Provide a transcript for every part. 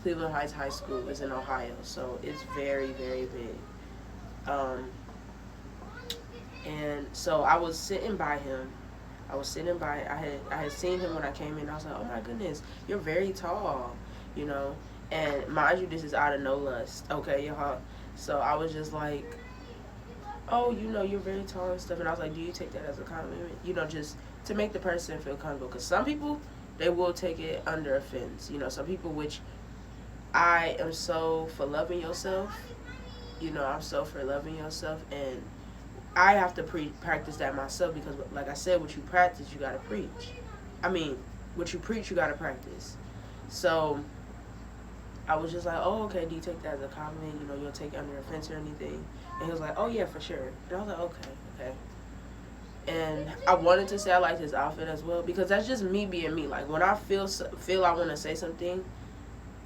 Cleveland Heights High School is in Ohio, so it's very, very big. Um, and so I was sitting by him. I had seen him when I came in. I was like, oh my goodness, you're very tall, you know. And mind you, this is out of no lust, okay, y'all. So I was just like, oh, you're very tall and stuff. And I was like, do you take that as a compliment? Just to make the person feel comfortable. Because some people, they will take it under offense. Some people, which I am so for loving yourself. I'm so for loving yourself. And I have to practice that myself because, like I said, what you practice, you got to preach. I mean, what you preach, you got to practice. So I was just like, oh, okay, do you take that as a compliment? You don't take it under offense or anything. And he was like, oh, yeah, for sure. And I was like, okay. And I wanted to say I liked his outfit as well because that's just me being me. Like, when I feel I want to say something,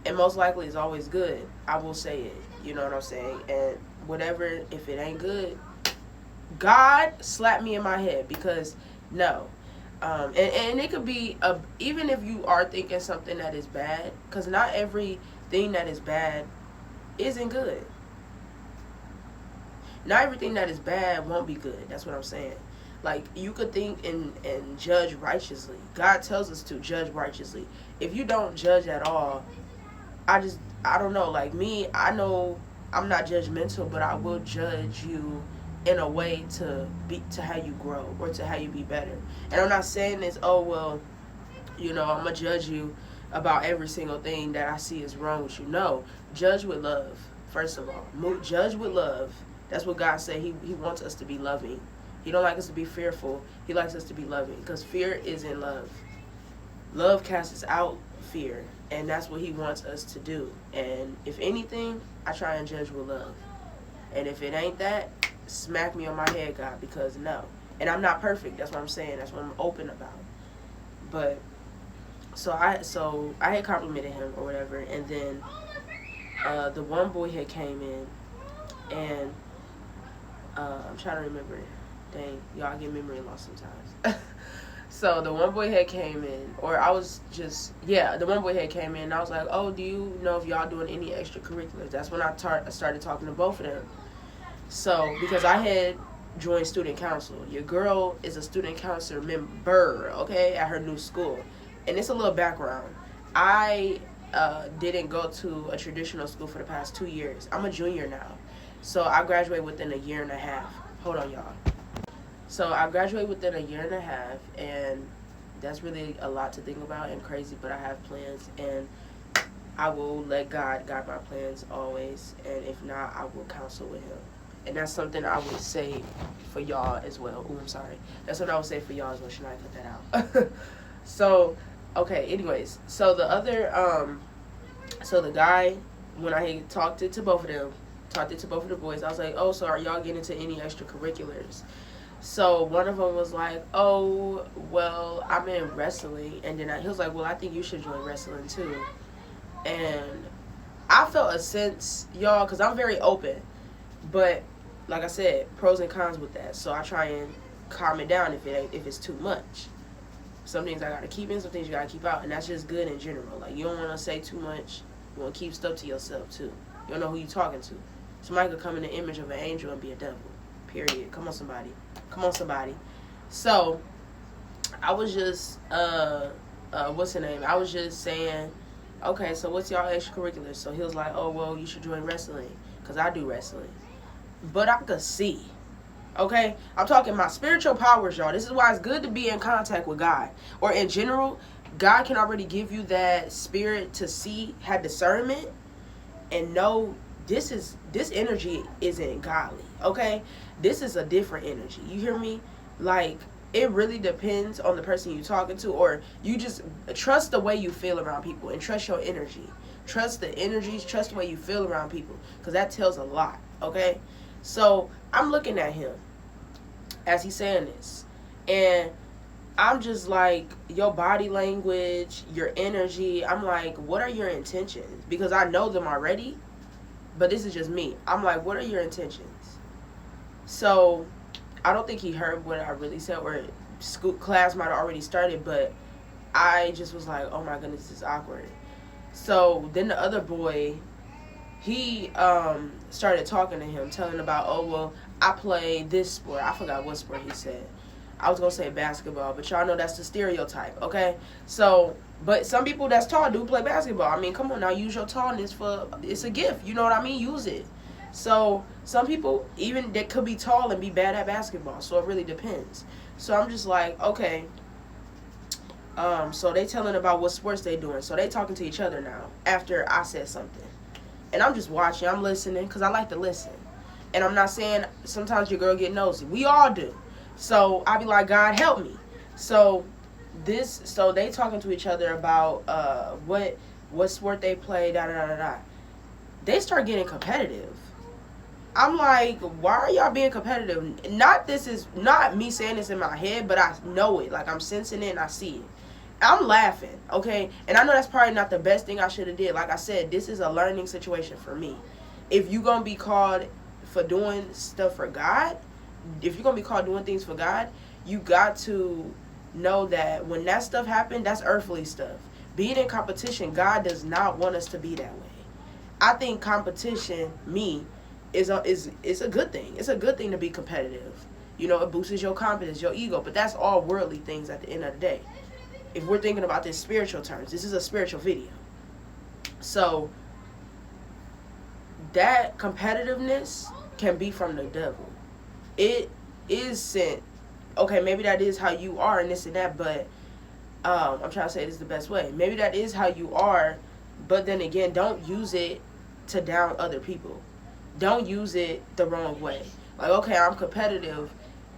and most likely it's always good, I will say it. You know what I'm saying? And whatever, if it ain't good, God slapped me in my head because no. And it could be, even if you are thinking something that is bad, because not everything that is bad isn't good. Not everything that is bad won't be good. That's what I'm saying. Like, you could think and judge righteously. God tells us to judge righteously. If you don't judge at all, I don't know. Like me, I know I'm not judgmental, but I will judge you in a way to how you grow or to how you be better. And I'm not saying this, oh well, I'm gonna judge you about every single thing that I see is wrong with you. No, judge with love. First of all, judge with love. That's what God said. He wants us to be loving. He don't like us to be fearful. He likes us to be loving because fear is in love. Love casts out fear, and that's what he wants us to do. And if anything, I try and judge with love. And if it ain't that, smack me on my head, God, because no. And I'm not perfect. That's what I'm saying. That's what I'm open about. But so I had complimented him or whatever, and then the one boy had came in, and I'm trying to remember. Dang, y'all get memory loss sometimes. So the one boy had came in, or I was just, yeah, the one boy had came in, and I was like, oh, do you know if y'all doing any extracurriculars? That's when I started talking to both of them. So, because I had joined student council. Your girl is a student council member, okay, at her new school. And it's a little background. I didn't go to a traditional school for the past 2 years. I'm a junior now. So I graduated within a year and a half. Hold on, y'all. So I graduated within a year and a half, and that's really a lot to think about and crazy, but I have plans, and I will let God guide my plans always, and if not, I will counsel with him. And that's something I would say for y'all as well. Ooh, I'm sorry. That's what I would say for y'all as well. Should I cut that out? So, okay, anyways. So the other, so the guy, when I had talked it to both of the boys, I was like, oh, so are y'all getting into any extracurriculars? So one of them was like, oh, well, I'm in wrestling. And then he was like, well, I think you should join wrestling too. And I felt a sense, y'all, because I'm very open. But like I said, pros and cons with that. So I try and calm it down if it's too much. Some things I gotta keep in, some things you gotta keep out, and that's just good in general. Like, you don't want to say too much. You want to keep stuff to yourself too. You don't know who you talking to. Somebody could come in the image of an angel and be a devil. Period. Come on, somebody. So I was just what's the name? I was just saying, okay, so what's y'all extracurriculars? So he was like, oh well, you should join wrestling because I do wrestling. But I could see. Okay? I'm talking my spiritual powers, y'all. This is why it's good to be in contact with God. Or in general, God can already give you that spirit to see, have discernment, and know this energy isn't godly. Okay? This is a different energy. You hear me? Like, it really depends on the person you're talking to, or you just trust the way you feel around people and trust your energy. Trust the energies, trust the way you feel around people, because that tells a lot. Okay? So I'm looking at him as he's saying this, and I'm just like, your body language, your energy, I'm like, what are your intentions? Because I know them already, but this is just me. I'm like, what are your intentions? So I don't think he heard what I really said, or school class might have already started, but I just was like, oh my goodness, this is awkward. So then the other boy, he started talking to him, telling about, oh, well, I play this sport. I forgot what sport he said. I was going to say basketball, but y'all know that's the stereotype, okay? So, but some people that's tall do play basketball. I mean, come on now, use your tallness for, it's a gift. You know what I mean? Use it. So, some people, even that could be tall and be bad at basketball. So, it really depends. So, I'm just like, okay. So, they telling about what sports they doing. So, they talking to each other now after I said something. And I'm just watching. I'm listening because I like to listen. And I'm not saying sometimes your girl get nosy. We all do. So I be like, God help me. So they talking to each other about what sport they play, da da da da da. They start getting competitive. I'm like, why are y'all being competitive? This is not me saying this in my head, but I know it. Like, I'm sensing it and I see it. I'm laughing, okay? And I know that's probably not the best thing I should have did. Like I said, this is a learning situation for me. If you're going to be called for doing stuff for God, if you're going to be called doing things for God, you got to know that when that stuff happened, that's earthly stuff. Being in competition, God does not want us to be that way. I think competition, is a good thing. It's a good thing to be competitive. You know, it boosts your confidence, your ego, but that's all worldly things at the end of the day. If we're thinking about this spiritual terms, this is a spiritual video. So that competitiveness can be from the devil. It is sent. Okay, maybe that is how you are and this and that, but I'm trying to say this the best way. Maybe that is how you are, but then again, don't use it to down other people. Don't use it the wrong way. Like, okay, I'm competitive,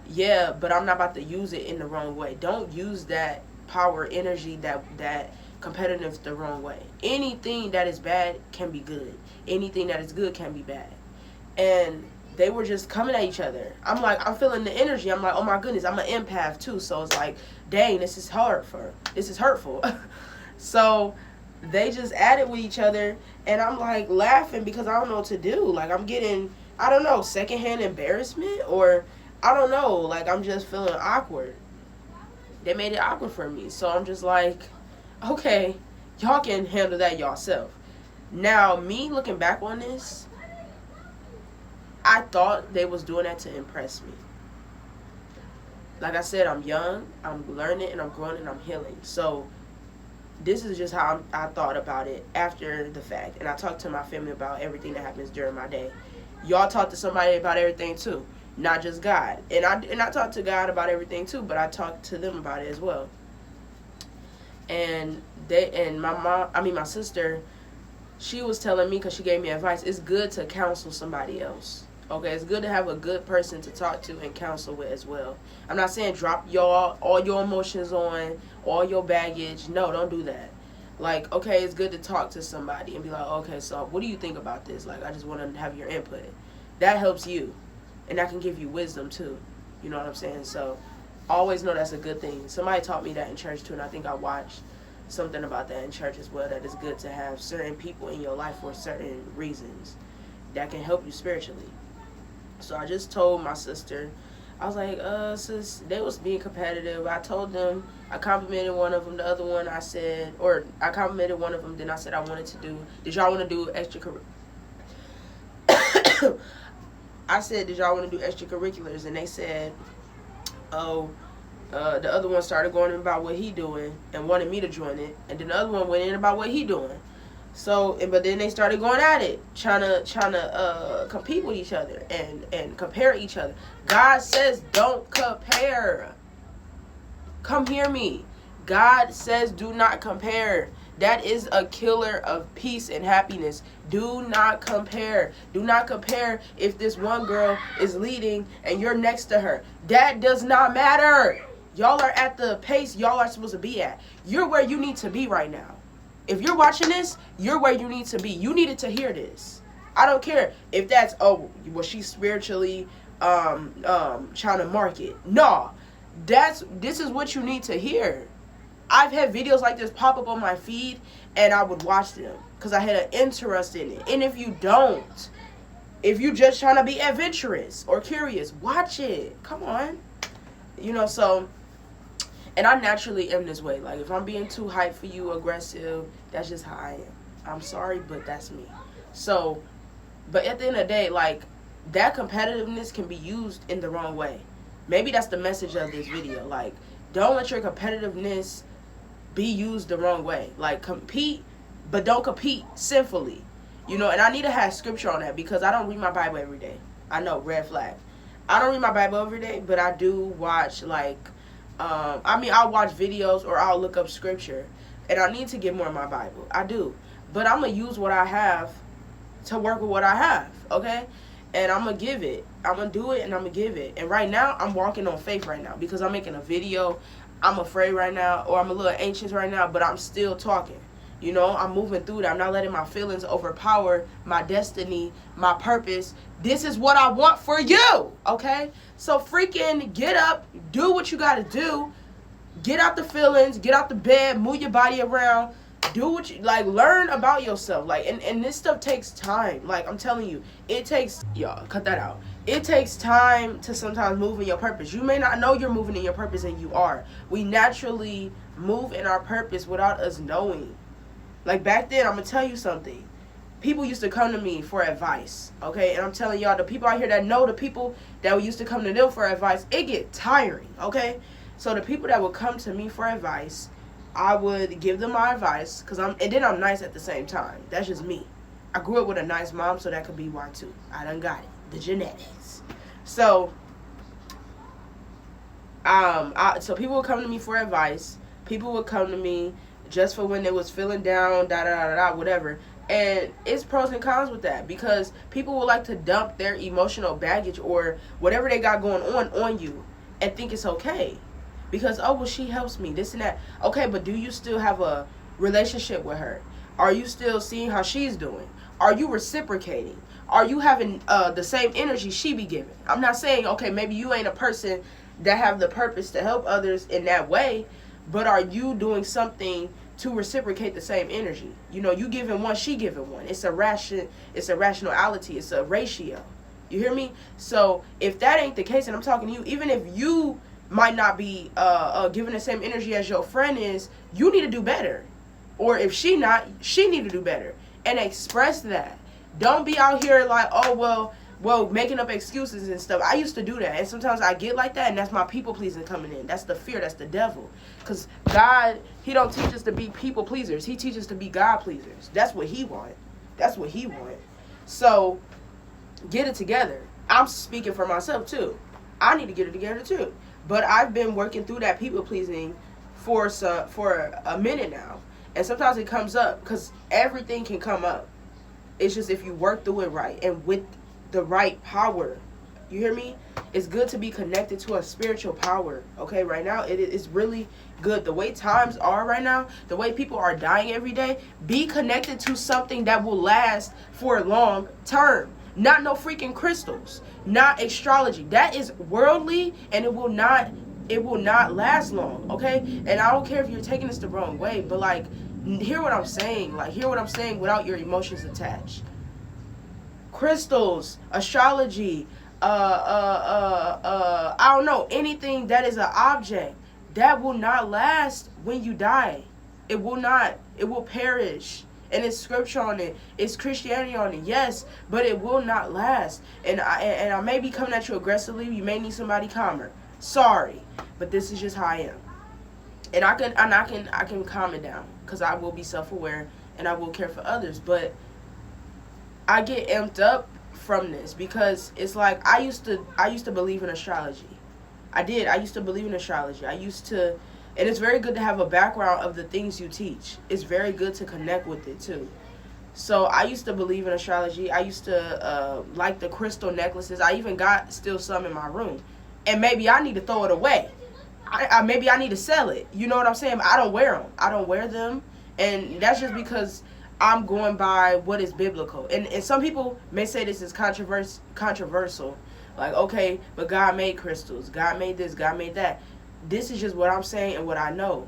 yeah, but I'm not about to use it in the wrong way. Don't use that power, energy, that competitive the wrong way. Anything that is bad can be good. Anything that is good can be bad. And they were just coming at each other. I'm like, I'm feeling the energy. I'm like, oh my goodness, I'm an empath too. So it's like, dang, this is hurtful. So they just added with each other, and I'm like laughing because I don't know what to do. Like, I'm getting, I don't know, secondhand embarrassment, or I don't know, like I'm just feeling awkward. They made it awkward for me. So I'm just like, okay, y'all can handle that yourself. Now, me looking back on this, I thought they was doing that to impress me. Like I said, I'm young, I'm learning, and I'm growing, and I'm healing. So this is just how I thought about it after the fact. And I talked to my family about everything that happens during my day. Y'all talk to somebody about everything too, not just God. And I talked to God about everything too, but I talked to them about it as well. And my sister, she was telling me, because she gave me advice, it's good to counsel somebody else. Okay, it's good to have a good person to talk to and counsel with as well. I'm not saying drop all your emotions on, all your baggage. No, don't do that. Like, okay, it's good to talk to somebody and be like, okay, so what do you think about this? Like, I just want to have your input. That helps you. And that can give you wisdom too. You know what I'm saying? So always know that's a good thing. Somebody taught me that in church too, and I think I watched something about that in church as well, that it's good to have certain people in your life for certain reasons that can help you spiritually. So I just told my sister, I was like, sis, they was being competitive. I told them, I complimented one of them. The other one I complimented one of them. Then I said did y'all want to do I said, did y'all want to do extracurriculars? And they said, oh, the other one started going in about what he doing and wanted me to join it. And then the other one went in about what he doing. So, but then they started going at it, trying to compete with each other and compare each other. God says don't compare. Come hear me. God says do not compare. That is a killer of peace and happiness. Do not compare. Do not compare if this one girl is leading and you're next to her. That does not matter. Y'all are at the pace y'all are supposed to be at. You're where you need to be right now. If you're watching this, you're where you need to be. You needed to hear this. I don't care if that's, oh, was she spiritually trying to market. No, this is what you need to hear. I've had videos like this pop up on my feed, and I would watch them because I had an interest in it. And if you don't, if you're just trying to be adventurous or curious, watch it. Come on. You know, so... And I naturally am this way. Like, if I'm being too hype for you, aggressive, that's just how I am. I'm sorry, but that's me. So, but at the end of the day, like, that competitiveness can be used in the wrong way. Maybe that's the message of this video. Like, don't let your competitiveness be used the wrong way. Like, compete, but don't compete sinfully. You know, and I need to have scripture on that because I don't read my Bible every day. I know, red flag. I don't read my Bible every day, but I do watch, like, I'll watch videos or I'll look up scripture. And I need to get more in my Bible. I do. But I'm going to use what I have to work with what I have, okay? And I'm going to give it. I'm going to do it and I'm going to give it. And right now, I'm walking on faith right now because I'm making a video. I'm afraid right now, or I'm a little anxious right now, but I'm still talking. You know, I'm moving through that. I'm not letting my feelings overpower my destiny, my purpose. This is what I want for you, okay? So freaking get up, do what you got to do. Get out the feelings, get out the bed, move your body around. Do what you, like, learn about yourself. Like, and this stuff takes time. Like, I'm telling you, it takes, y'all, cut that out. It takes time to sometimes move in your purpose. You may not know you're moving in your purpose, and you are. We naturally move in our purpose without us knowing. Like, back then, I'm going to tell you something. People used to come to me for advice, okay? And I'm telling y'all, the people out here that know the people that used to come to them for advice, it get tiring, okay? So the people that would come to me for advice, I would give them my advice, and then I'm nice at the same time. That's just me. I grew up with a nice mom, so that could be why too. I done got it. The genetics. So, so people would come to me for advice. People would come to me just for when they was feeling down, whatever. And it's pros and cons with that because people would like to dump their emotional baggage or whatever they got going on you and think it's okay. Because, oh, well, she helps me, this and that. Okay, but do you still have a relationship with her? Are you still seeing how she's doing? Are you reciprocating? Are you having the same energy she be giving? I'm not saying, okay, maybe you ain't a person that have the purpose to help others in that way, but are you doing something to reciprocate the same energy? You know, you giving one, she giving one. It's a rationality. It's a ratio. You hear me? So if that ain't the case, and I'm talking to you, even if you might not be giving the same energy as your friend is, you need to do better. Or if she not, she need to do better. And express that. Don't be out here like, oh, well, making up excuses and stuff. I used to do that. And sometimes I get like that, and that's my people pleasing coming in. That's the fear. That's the devil. Because God, he don't teach us to be people pleasers. He teaches us to be God pleasers. That's what he want. That's what he want. So, get it together. I'm speaking for myself, too. I need to get it together, too. But I've been working through that people pleasing for a minute now. And sometimes it comes up because everything can come up. It's just if you work through it right and with the right power. You hear me? It's good to be connected to a spiritual power. Okay, right now it is really good. The way times are right now, the way people are dying every day, be connected to something that will last for a long term. Not no freaking crystals. Not astrology. That is worldly and it will not last long, okay? And I don't care if you're taking this the wrong way, but like hear what I'm saying. Like hear what I'm saying without your emotions attached. Crystals, astrology, I don't know, anything that is an object that will not last when you die. It will not. It will perish. And it's scripture on it. It's Christianity on it. Yes, but it will not last. And I may be coming at you aggressively. You may need somebody calmer. Sorry, but this is just how I am. And I can calm it down because I will be self-aware and I will care for others. But I get amped up from this because it's like I used to believe in astrology. I did. I used to believe in astrology. And it's very good to have a background of the things you teach. It's very good to connect with it too. So I used to believe in astrology. I used to like the crystal necklaces. I even got still some in my room. And maybe I need to throw it away. Maybe I need to sell it. You know what I'm saying? I don't wear them. I don't wear them. And that's just because I'm going by what is biblical. And some people may say this is controversial. Like, okay, but God made crystals. God made this. God made that. This is just what I'm saying and what I know.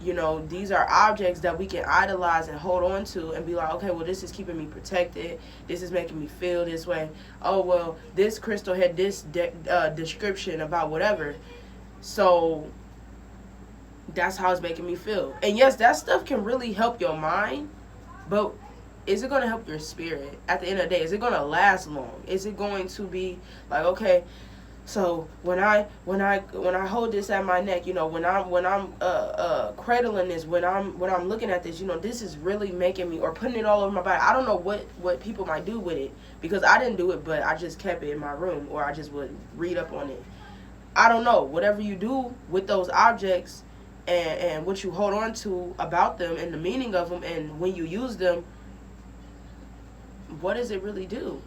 You know, these are objects that we can idolize and hold on to and be like, okay, well, this is keeping me protected. This is making me feel this way. Oh, well, this crystal had this description about whatever. So that's how it's making me feel. And yes, that stuff can really help your mind. But is it going to help your spirit at the end of the day? Is it going to last long? Is it going to be like, okay, so when I hold this at my neck, when I'm cradling this, when I'm looking at this, this is really making me, or putting it all over my body. I don't know what people might do with it, because I didn't do it, but I just kept it in my room, or I just would read up on it. I don't know. Whatever you do with those objects, and what you hold on to about them, and the meaning of them, and when you use them, what does it really do?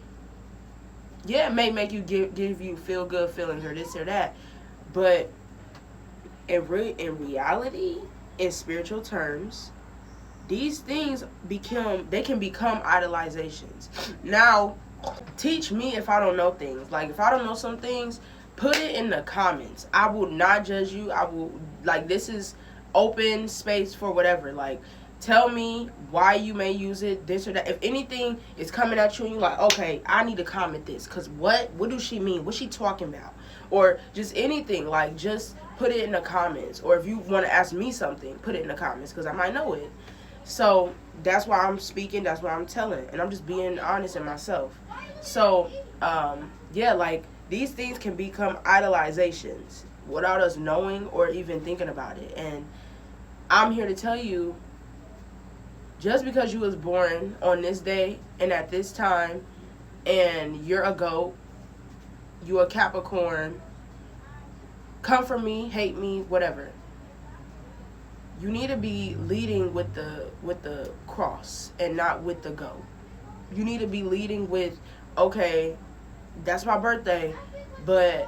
Yeah, it may make you give you feel good feelings or this or that, but in reality, in spiritual terms, these things can become idolizations. Now, teach me if I don't know things. Like, if I don't know some things, put it in the comments. I will not judge you. I will, like, this is open space for whatever. Like, tell me why you may use it, this or that. If anything is coming at you and you're like, okay, I need to comment this, because what does she mean? What's she talking about? Or just anything, like, just put it in the comments. Or if you want to ask me something, put it in the comments, because I might know it. So that's why I'm speaking, that's why I'm telling, and I'm just being honest in myself. So, yeah, like, these things can become idolizations without us knowing or even thinking about it. And I'm here to tell you, just because you was born on this day and at this time, and you're a goat, you a Capricorn, come for me, hate me, whatever. You need to be leading with the cross and not with the goat. You need to be leading with, okay, that's my birthday, but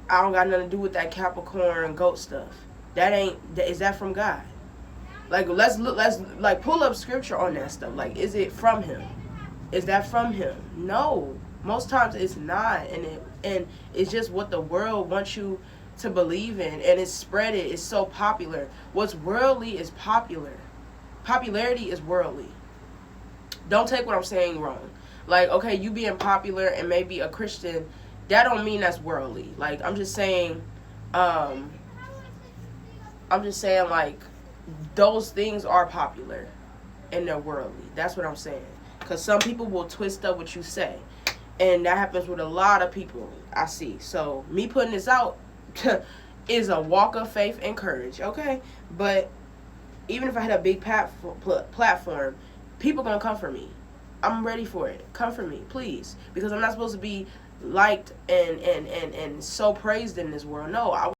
I don't got nothing to do with that Capricorn goat stuff. Is that from God? Like, let's pull up scripture on that stuff. Like, is it from him? Is that from him? No. Most times it's not, and it's just what the world wants you to believe in, and it's spread it. It's so popular. What's worldly is popular. Popularity is worldly. Don't take what I'm saying wrong. Like, okay, you being popular and maybe a Christian, that don't mean that's worldly. Like, I'm just saying, like, those things are popular and they're worldly. That's what I'm saying. Because some people will twist up what you say. And that happens with a lot of people I see. So, me putting this out is a walk of faith and courage, okay? But even if I had a big platform, people gonna come for me. I'm ready for it. Come for me, please. Because I'm not supposed to be liked and so praised in this world. No,